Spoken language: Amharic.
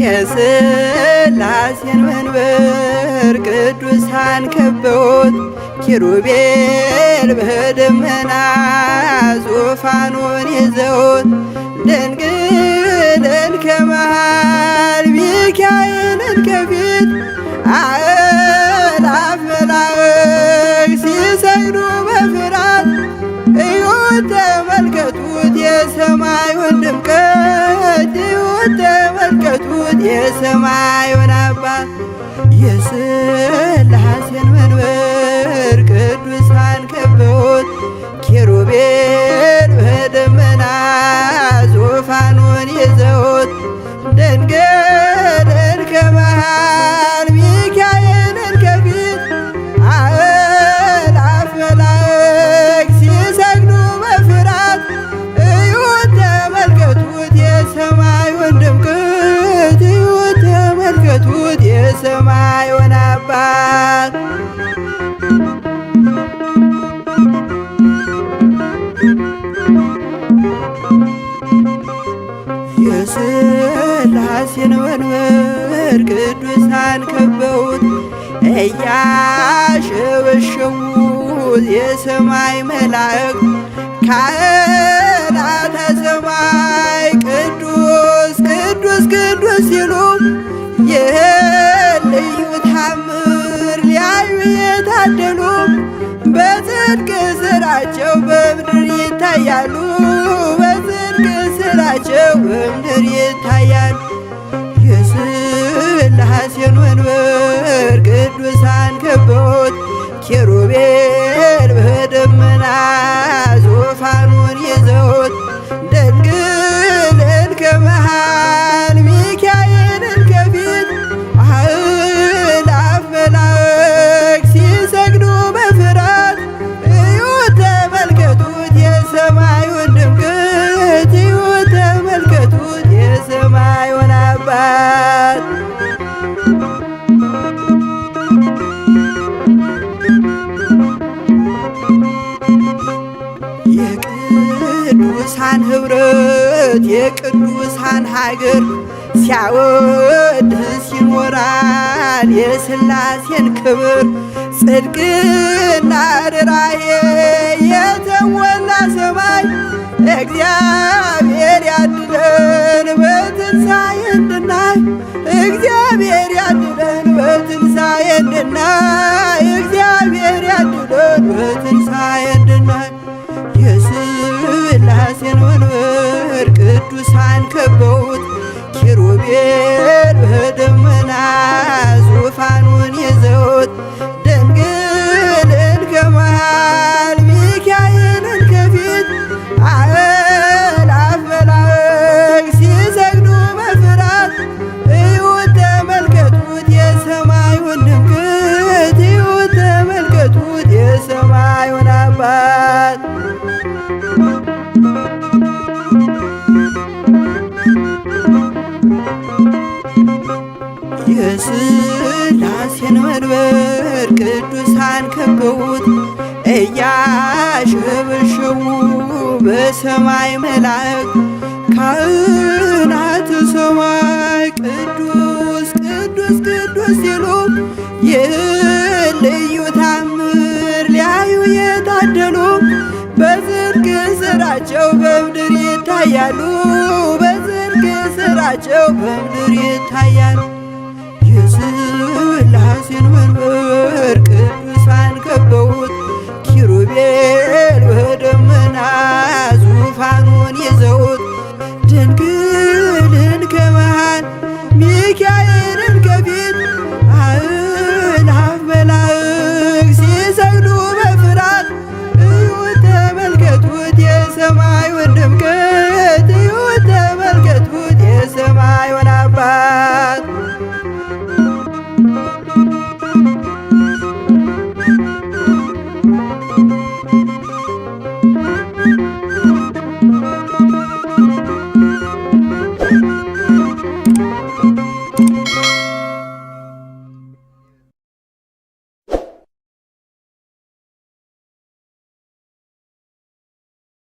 የሥላሴን መንበር ቅዱሳን ከበውት ኪሩቤል በደመና ዙፋኑን ይዘውት ድንግልን ከመሃል ሚካኤልን ከፊት አእላፍ መላእክት ሲሰግዱ በፍርሃት እዩት ተመልከቱት የሰማዩን ድምቀት እዩት ተመልከቱት የሰማዩን አባት የሥላሴን መንበር ቅዱሳን ከበውት ኪሩቤል በደመና ዙፋኑን ይዘውት ድንግልን ከመሃል ሚካኤልን ከፊት አእላፍ መላእክት ሲሰግዱ በፍርሃት እዩት ተመልከቱት የሰማዩን ድምቀት እዩት ተመልከቱት የሰማዩን አባት የሥላሴን መንበር ቅዱሳን ከበውት እያሸበሸቡት የሰማይ መላእክት ካህናተ ሰማይ ቅዱስ ቅዱስ ቅዱስ ሲሉ ይህን ልዩ ታምር ሊያዩ የታደሉ በጽድቅ ሥራቸው በምድር ይታያሉ በጽድቅ ሥራቸው በምድር ይታያሉ። የሥላሴን መንበር ቅዱሳን ከበውት ኪሩቤል በደመና ዙፋኑን ይዘውት ድንግልን ከመሃል ሚካኤልን ከፊት አእላፍ መላእክት ሲሰግዱ በፍርሃት እዩት ተመልከቱት የሰማዩን ድምቀት እዩት ተመልከቱት የሰማዩን አባት የቅዱሳን ኅብረት የቅዱሳን ሀገር ሲያወድስ ይኖራል የሥላሴን ክብር ጽድቅና ርኅራኄ የተሞላ ሰማይ እግዚአብሔር ያድለን በትንሣኤ እንድናይ እግዚአብሔር ያድለን በትንሣኤ እንድናይ እግዚአብሔር ያድለን በትንሣኤ እንድናይ የሥላሴን መንበር ቅዱሳን ከበውት ኪሩቤል በደመና ዙፋኑን ይዘውት ድንግልን ከመሃል ሚካኤልን ከፊት አእላፍ መላእክት ሲሰግዱ በፍርሃት እዩት ተመልከቱት የሰማዩን ድምቀት እዩት ተመልከቱት የሰማዩን አባት የሥላሴን መንበር ቅዱሳን ከበውት እያሸበሸቡ በሰማይ መላእክት ካህናተ ሰማይ ቅዱስ ቅዱስ ቅዱስ ሲሉ ይህን ልዩ ታምር ሊያዩ የታደሉ በጽድቅ ሥራቸው በምድር ይታያሉ በጽድቅ ሥራቸው በምድር ይታያሉ። የሥላሴን መንበር